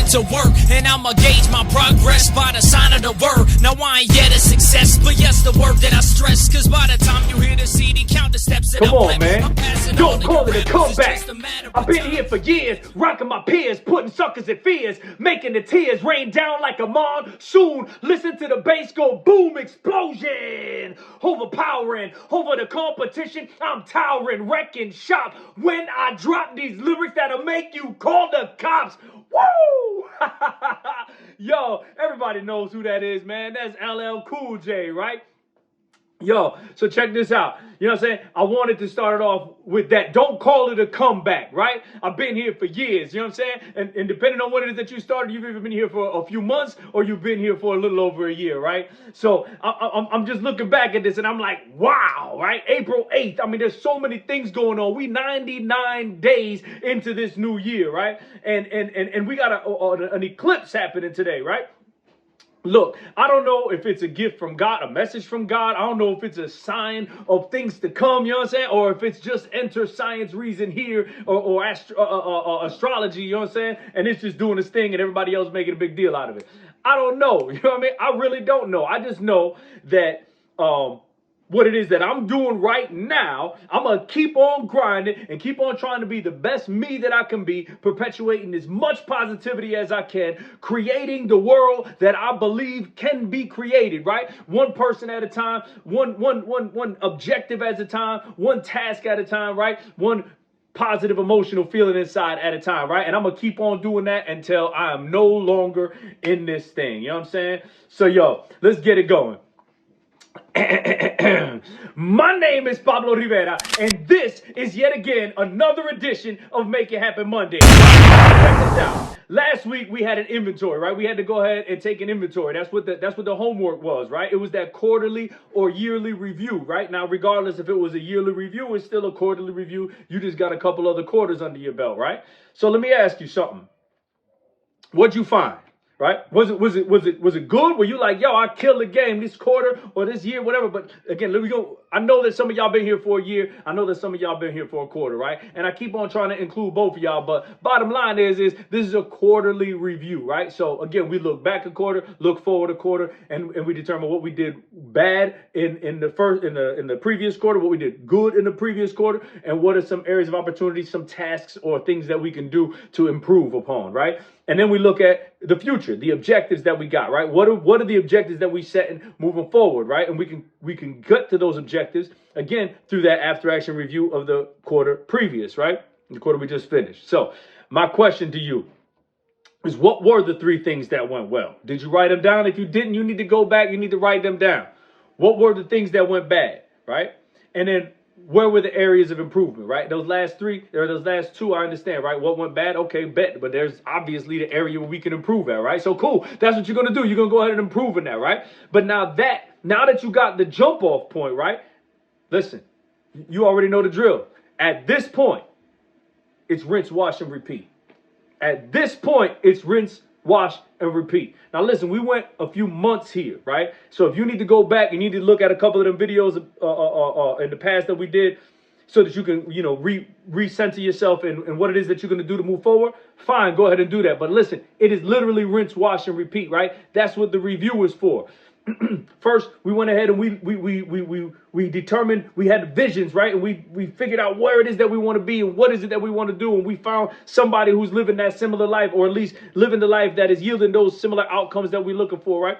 into work, and I'ma gauge my progress by the sign of the word. Now I ain't yet a success, but yes, the word that I stress, cause by the time you hear the CD, count the steps that Come on, man. Don't call it a comeback. I've been here for years, rocking my peers, putting suckers in fears, making the tears rain down like a monsoon. Listen to the bass go boom, explosion. Overpowering, over the competition, I'm towering, wrecking shop. When I drop these lyrics that'll make you call the cops. Woo! Yo, everybody knows who that is, man. That's LL Cool J, right? Yo, so check this out. You know what I'm saying? I wanted to start it off with that. Don't call it a comeback, right? I've been here for years, you know what I'm saying? And depending on what it is that you started, you've either been here for a few months or you've been here for a little over a year, right? So I'm just looking back at this and I'm like, wow, right? April 8th. I mean, there's so many things going on. We 99 days into this new year, right? And we got an eclipse happening today, right? Look, I don't know if it's a gift from God, a message from God. I don't know if it's a sign of things to come, you know what I'm saying? Or if it's just enter science reason here or astrology, you know what I'm saying? And it's just doing its thing and everybody else making a big deal out of it. I don't know, you know what I mean? I really don't know. I just know that what it is that I'm doing right now, I'm going to keep on grinding and keep on trying to be the best me that I can be, perpetuating as much positivity as I can, creating the world that I believe can be created, right? One person at a time, one objective at a time, one task at a time, right? One positive emotional feeling inside at a time, right? And I'm going to keep on doing that until I am no longer in this thing, you know what I'm saying? So, yo, let's get it going. My name is Pablo Rivera, and this is yet again another edition of Make It Happen Monday. Check this out. Last week we had an inventory, right? We had to go ahead and take an inventory. That's what the homework was, right? It was that quarterly or yearly review, right? Now, regardless if it was a yearly review, it's still a quarterly review. You just got a couple other quarters under your belt, right? So let me ask you something. What'd you find? Right? Was it good? Were you like, yo, I killed the game this quarter or this year, whatever? But again, let me go. I know that some of y'all been here for a year. I know that some of y'all been here for a quarter, right? And I keep on trying to include both of y'all. But bottom line is this is a quarterly review, right? So again, we look back a quarter, look forward a quarter, and we determine what we did bad in the previous quarter, what we did good in the previous quarter, and what are some areas of opportunity, some tasks or things that we can do to improve upon, right? And then we look at the future, the objectives that we got, right? What are the objectives that we set in moving forward, right? And we can get to those objectives again through that after action review of the quarter previous, right? The quarter we just finished. So my question to you is, what were the three things that went well? Did you write them down? If you didn't, you need to go back. You need to write them down. What were the things that went bad, right? And then where were the areas of improvement, right? Those last three, or those last two, I understand, right? What went bad? Okay, bet. But there's obviously the area where we can improve at, right? So cool. That's what you're going to do. You're going to go ahead and improve in that, right? But now that you got the jump off point, right? Listen, you already know the drill. At this point, it's rinse, wash, and repeat. At this point, it's rinse, wash, and repeat. Now, listen, we went a few months here, right? So if you need to go back, you need to look at a couple of them videos in the past that we did so that you can, recenter yourself in what it is that you're going to do to move forward. Fine, go ahead and do that. But listen, it is literally rinse, wash, and repeat, right? That's what the review is for. First, we went ahead and we determined, we had visions, right? And we figured out where it is that we want to be and what is it that we want to do. And we found somebody who's living that similar life, or at least living the life that is yielding those similar outcomes that we're looking for, right?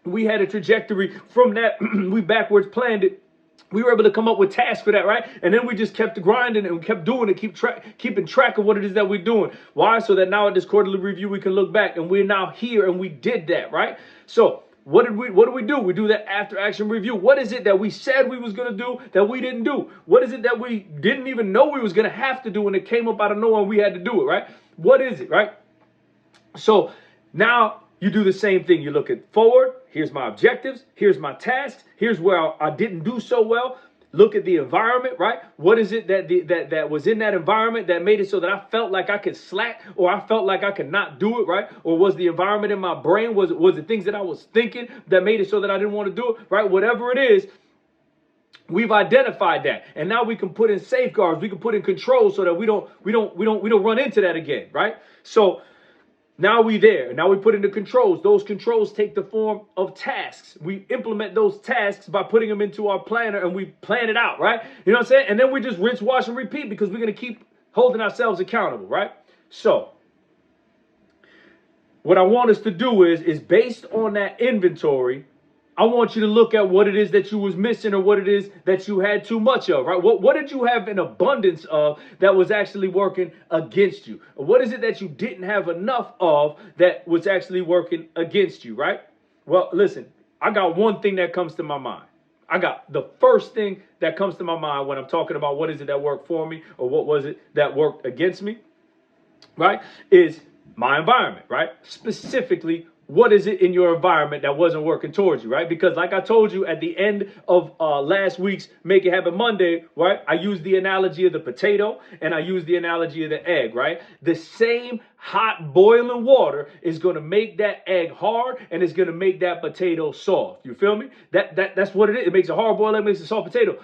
We had a trajectory from that. We backwards planned it. We were able to come up with tasks for that, right? And then we just kept grinding and we kept doing it, keeping track of what it is that we're doing. Why? So that now at this quarterly review, we can look back and we're now here and we did that, right? So what do we do? We do that after action review. What is it that we said we was going to do that we didn't do? What is it that we didn't even know we was going to have to do and it came up out of nowhere and we had to do it, right? What is it, right? So now you do the same thing. You look at forward. Here's my objectives. Here's my tasks. Here's where I didn't do so well. Look at the environment, right? What is it that was in that environment that made it so that I felt like I could slack, or I felt like I could not do it, right? Or was the environment in my brain, was it things that I was thinking that made it so that I didn't want to do it, right? Whatever it is, we've identified that, and now we can put in safeguards. We can put in control so that we don't run into that again, right? So Now we there. Now we put in the controls. Those controls take the form of tasks. We implement those tasks by putting them into our planner and we plan it out, right? You know what I'm saying? And then we just rinse, wash, and repeat because we're going to keep holding ourselves accountable, right? So what I want us to do is based on that inventory, I want you to look at what it is that you was missing or what it is that you had too much of, right? What did you have an abundance of that was actually working against you? Or what is it that you didn't have enough of that was actually working against you, right? Well, listen, I got one thing that comes to my mind. I got the first thing that comes to my mind when I'm talking about what is it that worked for me or what was it that worked against me, right? Is my environment, right? Specifically, what is it in your environment that wasn't working towards you, right? Because like I told you at the end of last week's Make It Happen Monday, right? I used the analogy of the potato and I used the analogy of the egg, right? The same hot boiling water is going to make that egg hard and it's going to make that potato soft. You feel me? That's what it is. It makes a hard boiled egg, makes a soft potato.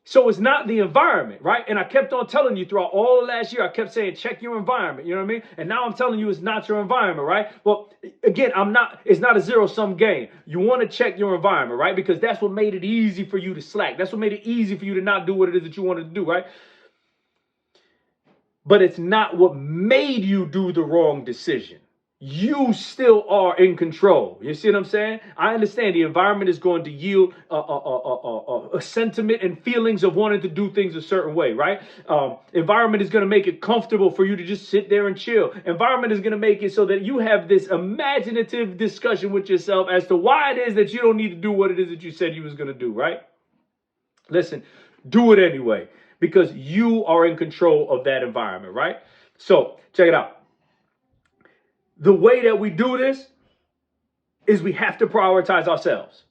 So it's not the environment, right? And I kept on telling you throughout all of last year, I kept saying, check your environment. You know what I mean? And now I'm telling you it's not your environment, right? Well, again, it's not a zero-sum game. You want to check your environment, right? Because that's what made it easy for you to slack. That's what made it easy for you to not do what it is that you wanted to do, right? But it's not what made you do the wrong decision. You still are in control. You see what I'm saying? I understand the environment is going to yield a sentiment and feelings of wanting to do things a certain way, right? Environment is going to make it comfortable for you to just sit there and chill. Environment is going to make it so that you have this imaginative discussion with yourself as to why it is that you don't need to do what it is that you said you was going to do, right? Listen, do it anyway because you are in control of that environment, right? So check it out. The way that we do this is we have to prioritize ourselves.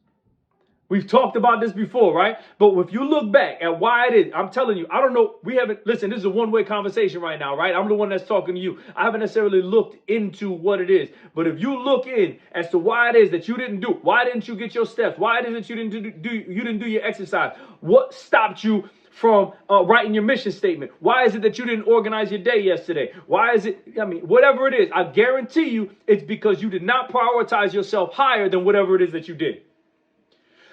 We've talked about this before, right? But if you look back at why it is, I'm telling you, I don't know. Listen, this is a one-way conversation right now, right? I'm the one that's talking to you. I haven't necessarily looked into what it is. But if you look in as to why it is that you didn't do, why didn't you get your steps? Why it is that you didn't do your exercise? What stopped you from writing your mission statement? Why is it that you didn't organize your day yesterday? Why is it, whatever it is, I guarantee you it's because you did not prioritize yourself higher than whatever it is that you did.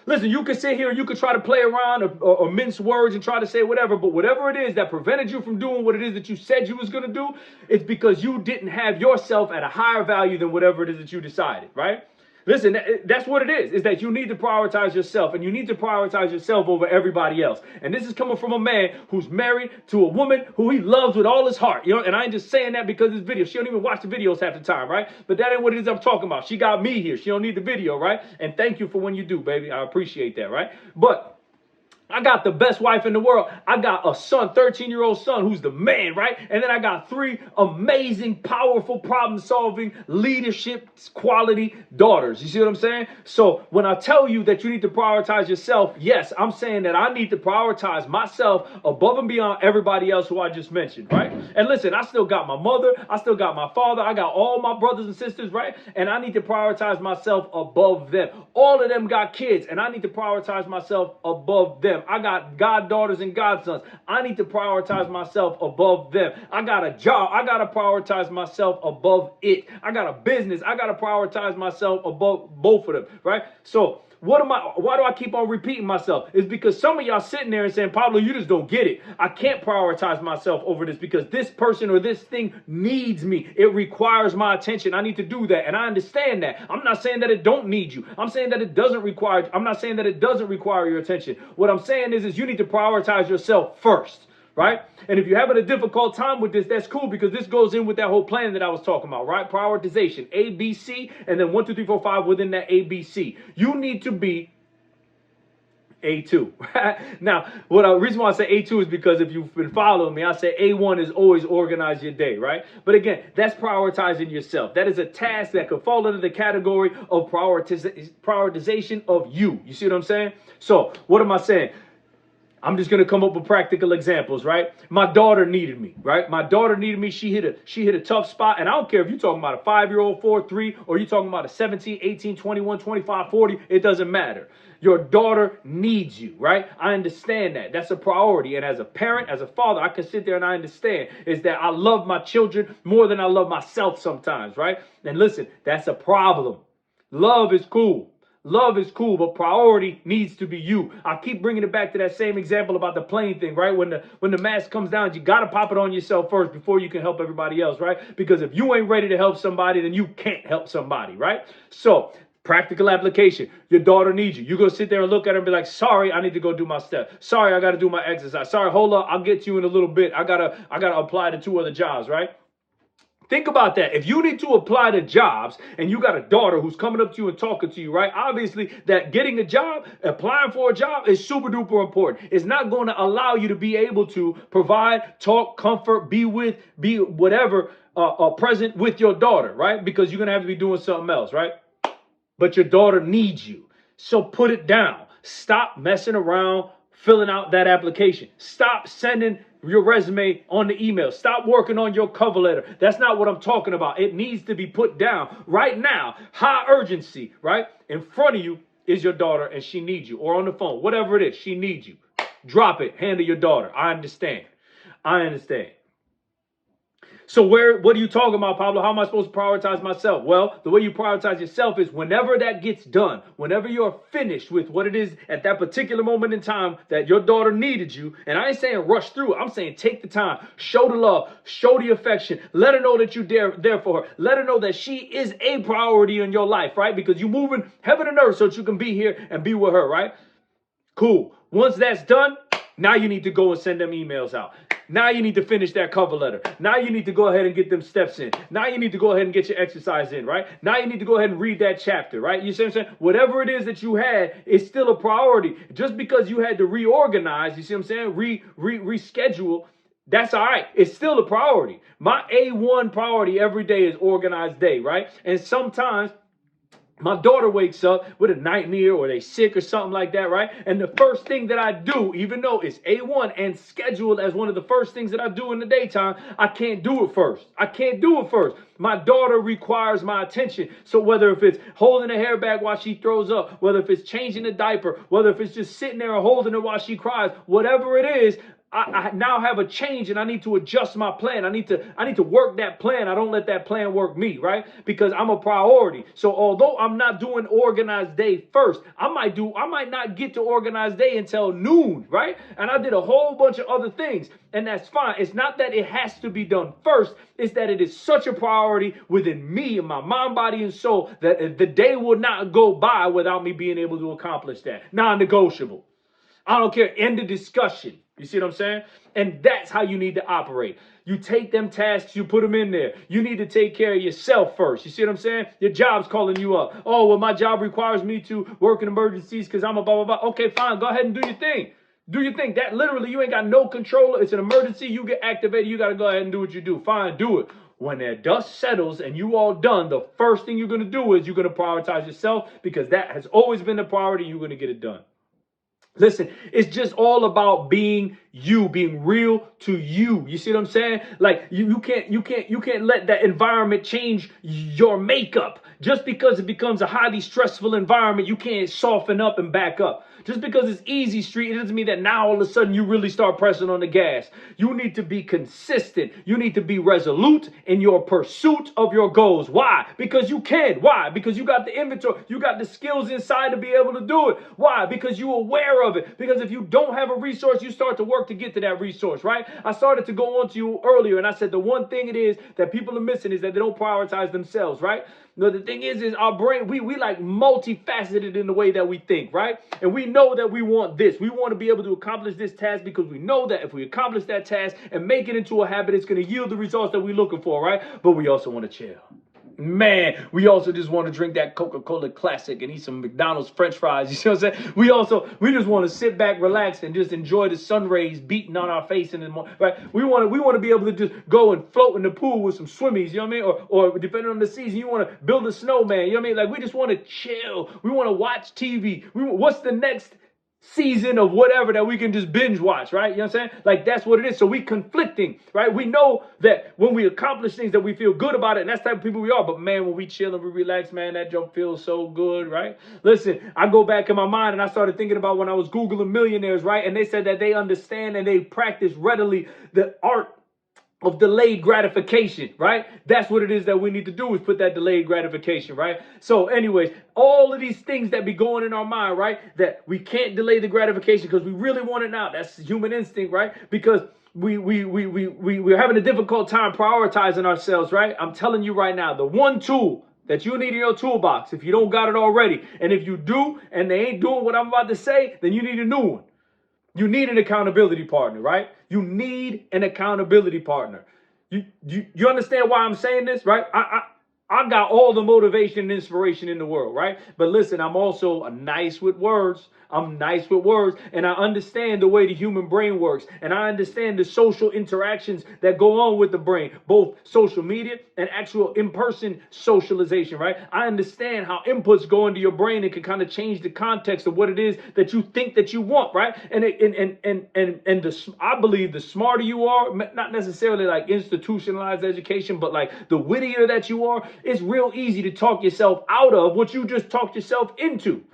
Listen, you could sit here and you could try to play around or mince words and try to say whatever, but whatever it is that prevented you from doing what it is that you said you was going to do, it's because you didn't have yourself at a higher value than whatever it is that you decided, right? Listen, that's what it is that you need to prioritize yourself and you need to prioritize yourself over everybody else. And this is coming from a man who's married to a woman who he loves with all his heart, you know, and I ain't just saying that because of this video. She don't even watch the videos half the time, right? But that ain't what it is I'm talking about. She got me here. She don't need the video, right? And thank you for when you do, baby. I appreciate that, right? But I got the best wife in the world. I got a son, 13-year-old son, who's the man, right? And then I got 3 amazing, powerful, problem-solving, leadership quality daughters. You see what I'm saying? So when I tell you that you need to prioritize yourself, yes, I'm saying that I need to prioritize myself above and beyond everybody else who I just mentioned, right? And listen, I still got my mother. I still got my father. I got all my brothers and sisters, right? And I need to prioritize myself above them. All of them got kids, and I need to prioritize myself above them. I got goddaughters and godsons. I need to prioritize myself above them. I got a job. I got to prioritize myself above it. I got a business. I got to prioritize myself above both of them, right? So why do I keep on repeating myself? It's because some of y'all sitting there and saying, Pablo, you just don't get it. I can't prioritize myself over this because this person or this thing needs me. It requires my attention. I need to do that. And I understand that. I'm not saying that it don't need you. I'm saying that it doesn't require, I'm not saying that it doesn't require your attention. What I'm saying is you need to prioritize yourself first. Right? And if you're having a difficult time with this, that's cool because this goes in with that whole plan that I was talking about, right? Prioritization, A, B, C, and then 1, 2, 3, 4, 5 within that A, B, C. You need to be A2. Now, the reason why I say A2 is because if you've been following me, I say A1 is always organize your day, right? But again, that's prioritizing yourself. That is a task that could fall under the category of prioritization of you. You see what I'm saying? So what am I saying? I'm just going to come up with practical examples, right? My daughter needed me, right? My daughter needed me. She hit a tough spot. And I don't care if you're talking about a 5-year-old, 4, 3, or you're talking about a 17, 18, 21, 25, 40. It doesn't matter. Your daughter needs you, right? I understand that. That's a priority. And as a parent, as a father, I can sit there and I understand is that I love my children more than I love myself sometimes, right? And listen, that's a problem. Love is cool. Love is cool, but priority needs to be you. I keep bringing it back to that same example about the plane thing, right? When the mask comes down, you got to pop it on yourself first before you can help everybody else, right? Because if you ain't ready to help somebody, then you can't help somebody, right? So practical application. Your daughter needs you. You go sit there and look at her and be like, sorry, I need to go do my step. Sorry, I got to do my exercise. Sorry, hold up, I'll get to you in a little bit. I gotta apply to 2 other jobs, right? Think about that. If you need to apply to jobs and you got a daughter who's coming up to you and talking to you, right? Obviously, that getting a job, applying for a job is super duper important. It's not going to allow you to be able to provide, talk, comfort, be whatever, present with your daughter, right? Because you're going to have to be doing something else, right? But your daughter needs you. So put it down. Stop messing around filling out that application. Stop sending your resume on the email. Stop working on your cover letter. That's not what I'm talking about. It needs to be put down right now. High urgency, right? In front of you is your daughter and she needs you. Or on the phone, whatever it is, she needs you. Drop it. Handle your daughter. I understand. I understand. So what are you talking about, Pablo? How am I supposed to prioritize myself? Well, the way you prioritize yourself is whenever that gets done, whenever you're finished with what it is at that particular moment in time that your daughter needed you, and I ain't saying rush through it. I'm saying take the time, show the love, show the affection, let her know that you're there for her. Let her know that she is a priority in your life, right? Because you're moving heaven and earth so that you can be here and be with her, right? Cool. Once that's done, now you need to go and send them emails out. Now you need to finish that cover letter. Now you need to go ahead and get them steps in. Now you need to go ahead and get your exercise in, right? Now you need to go ahead and read that chapter, right? You see what I'm saying? Whatever it is that you had is still a priority. Just because you had to reorganize, you see what I'm saying? Reschedule, that's all right. It's still a priority. My A1 priority every day is organized day, right? And sometimes my daughter wakes up with a nightmare or they sick or something like that, right? And the first thing that I do, even though it's A1 and scheduled as one of the first things that I do in the daytime, I can't do it first. I can't do it first. My daughter requires my attention. So whether if it's holding her hair back while she throws up, whether if it's changing the diaper, whether if it's just sitting there and holding her while she cries, whatever it is, I now have a change and I need to adjust my plan. I need to work that plan. I don't let that plan work me, right? Because I'm a priority. So although I'm not doing organized day first, I might not get to organized day until noon, right? And I did a whole bunch of other things, and that's fine. It's not that it has to be done first. It's that it is such a priority within me and my mind, body, and soul that the day will not go by without me being able to accomplish that. Non-negotiable. I don't care. End of discussion. You see what I'm saying? And that's how you need to operate. You take them tasks, you put them in there. You need to take care of yourself first. You see what I'm saying? Your job's calling you up. Oh, well, my job requires me to work in emergencies because I'm a blah, blah, blah. Okay, fine. Go ahead and do your thing. Do your thing. That literally, you ain't got no control. It's an emergency. You get activated. You got to go ahead and do what you do. Fine, do it. When that dust settles and you all done, the first thing you're going to do is you're going to prioritize yourself because that has always been the priority. You're going to get it done. Listen, it's just all about being you, being real to you. You see what I'm saying? Like you can't let that environment change your makeup. Just because it becomes a highly stressful environment, you can't soften up and back up. Just because it's easy street, it doesn't mean that now all of a sudden you really start pressing on the gas. You need to be consistent. You need to be resolute in your pursuit of your goals. Why? Because you can. Why? Because you got the inventory. You got the skills inside to be able to do it. Why? Because you're aware of it. Because if you don't have a resource, you start to work to get to that resource, right? I started to go on to you earlier and I said the one thing it is that people are missing is that they don't prioritize themselves, right? No, the thing is our brain, we like multifaceted in the way that we think, right? And we know that we want this. We want to be able to accomplish this task because we know that if we accomplish that task and make it into a habit, it's going to yield the results that we're looking for, right? But we also want to chill. Man, we also just want to drink that Coca-Cola Classic and eat some McDonald's French fries. You see what I'm saying? We just want to sit back, relax, and just enjoy the sun rays beating on our face in the morning, right? We want to be able to just go and float in the pool with some swimmies, you know what I mean? Or depending on the season, you want to build a snowman, you know what I mean? Like we just want to chill. We want to watch TV. What's the next season of whatever that we can just binge watch, right? You know what I'm saying? Like, that's what it is. So we conflicting, right? We know that when we accomplish things that we feel good about it, and that's the type of people we are. But man, when we chill and we relax, man, that jump feels so good, right? Listen, I go back in my mind and I started thinking about when I was Googling millionaires, right? And they said that they understand and they practice readily the art of delayed gratification, right? That's what it is that we need to do, is put that delayed gratification, right? So anyways, all of these things that be going in our mind, right? That we can't delay the gratification because we really want it now. That's human instinct, right? Because we're having a difficult time prioritizing ourselves, right? I'm telling you right now, the one tool that you need in your toolbox, if you don't got it already, and if you do and they ain't doing what I'm about to say, then you need a new one. You need an accountability partner, right? You need an accountability partner. You understand why I'm saying this, right? I got all the motivation and inspiration in the world, right? But listen, I'm also nice with words. I'm nice with words, and I understand the way the human brain works, and I understand the social interactions that go on with the brain, both social media and actual in-person socialization, right? I understand how inputs go into your brain and can kind of change the context of what it is that you think that you want, right? I believe the smarter you are, not necessarily like institutionalized education, but like the wittier that you are, it's real easy to talk yourself out of what you just talked yourself into.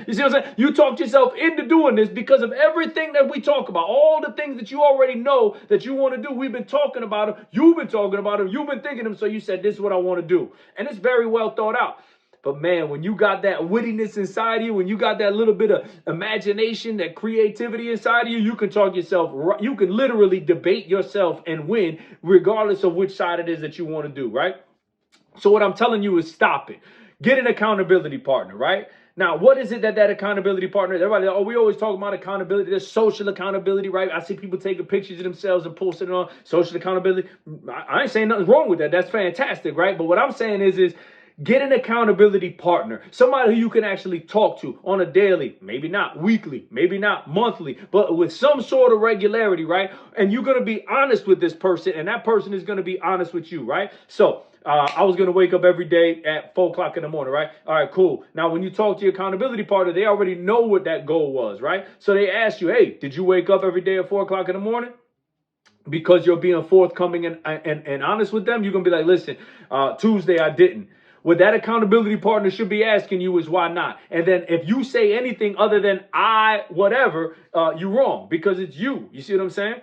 You see what I'm saying? You talked yourself into doing this because of everything that we talk about. All the things that you already know that you want to do. We've been talking about them. You've been talking about them. You've been thinking them. So you said, this is what I want to do. And it's very well thought out. But man, when you got that wittiness inside of you, when you got that little bit of imagination, that creativity inside of you, you can talk yourself, you can literally debate yourself and win regardless of which side it is that you want to do, right? So what I'm telling you is stop it. Get an accountability partner, right? Now, what is it that accountability partner is? Everybody, we always talk about accountability. There's social accountability, right? I see people taking pictures of themselves and posting it on social accountability. I ain't saying nothing wrong with that. That's fantastic, right? But what I'm saying is get an accountability partner, somebody who you can actually talk to on a daily, maybe not weekly, maybe not monthly, but with some sort of regularity, right? And you're going to be honest with this person, and that person is going to be honest with you, right? So I was going to wake up every day at 4 o'clock in the morning, right? All right, cool. Now, when you talk to your accountability partner, they already know what that goal was, right? So they ask you, hey, did you wake up every day at 4 o'clock in the morning? Because you're being forthcoming and honest with them, you're going to be like, listen, Tuesday I didn't. What that accountability partner should be asking you is why not? And then if you say anything other than whatever, you're wrong because it's you. You see what I'm saying?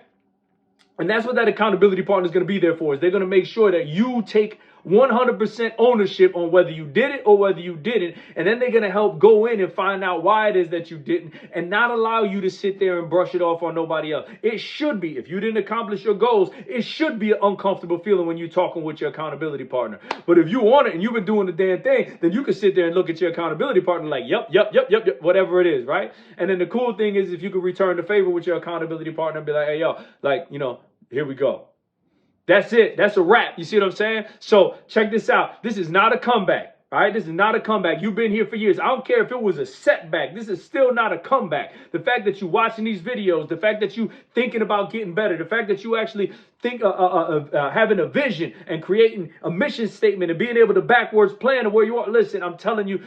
And that's what that accountability partner is going to be there for, is they're going to make sure that you take 100% ownership on whether you did it or whether you didn't. And then they're going to help go in and find out why it is that you didn't and not allow you to sit there and brush it off on nobody else. It should be, if you didn't accomplish your goals, it should be an uncomfortable feeling when you're talking with your accountability partner. But if you want it and you've been doing the damn thing, then you can sit there and look at your accountability partner like, yep, whatever it is, right? And then the cool thing is if you could return the favor with your accountability partner and be like, hey, yo, like, here we go. That's it. That's a wrap. You see what I'm saying? So check this out. This is not a comeback. All right. This is not a comeback. You've been here for years. I don't care if it was a setback. This is still not a comeback. The fact that you're watching these videos, the fact that you thinking about getting better, the fact that you actually think having a vision and creating a mission statement and being able to backwards plan to where you are. Listen, I'm telling you,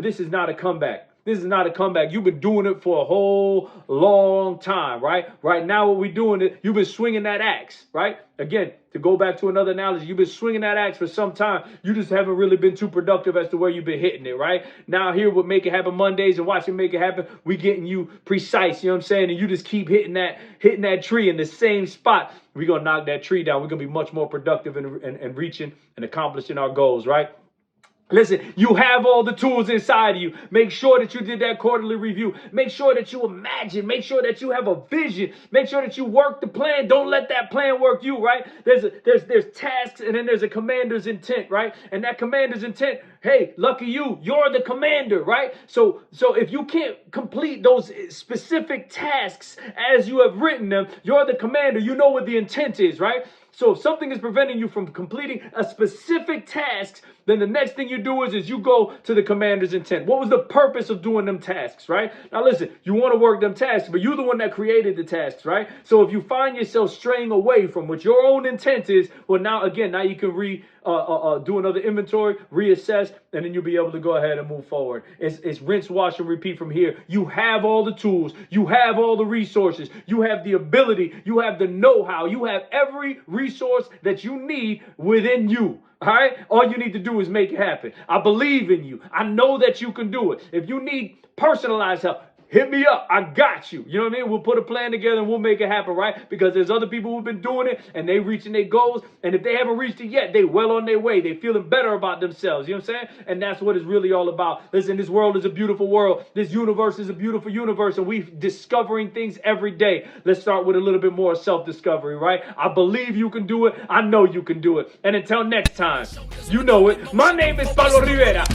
this is not a comeback. This is not a comeback. You've been doing it for a whole long time, right? Right now, what we're doing is you've been swinging that axe, right? Again, to go back to another analogy, you've been swinging that axe for some time. You just haven't really been too productive as to where you've been hitting it, right? Now here with Make It Happen Mondays and watching Make It Happen, we getting you precise, you know what I'm saying? And you just keep hitting that tree in the same spot. We're going to knock that tree down. We're going to be much more productive and reaching and accomplishing our goals, right? Listen, you have all the tools inside of you. Make sure that you did that quarterly review. Make sure that you imagine. Make sure that you have a vision. Make sure that you work the plan. Don't let that plan work you, right? There's tasks and then there's a commander's intent, right? And that commander's intent, hey, lucky you're the commander, right? So if you can't complete those specific tasks as you have written them, you're the commander. You know what the intent is, right? So if something is preventing you from completing a specific task, then the next thing you do is you go to the commander's intent. What was the purpose of doing them tasks, right? Now listen, you want to work them tasks, but you're the one that created the tasks, right? So if you find yourself straying away from what your own intent is, well, now you can do another inventory, reassess, and then you'll be able to go ahead and move forward. It's rinse, wash, and repeat from here. You have all the tools. You have all the resources. You have the ability. You have the know-how. You have every resource that you need within you. All right? All you need to do is make it happen. I believe in you. I know that you can do it. If you need personalized help, hit me up. I got you. You know what I mean? We'll put a plan together and we'll make it happen, right? Because there's other people who've been doing it and they reaching their goals. And if they haven't reached it yet, they well on their way. They feeling better about themselves. You know what I'm saying? And that's what it's really all about. Listen, this world is a beautiful world. This universe is a beautiful universe. And we're discovering things every day. Let's start with a little bit more self-discovery, right? I believe you can do it. I know you can do it. And until next time, you know it. My name is Pablo Rivera.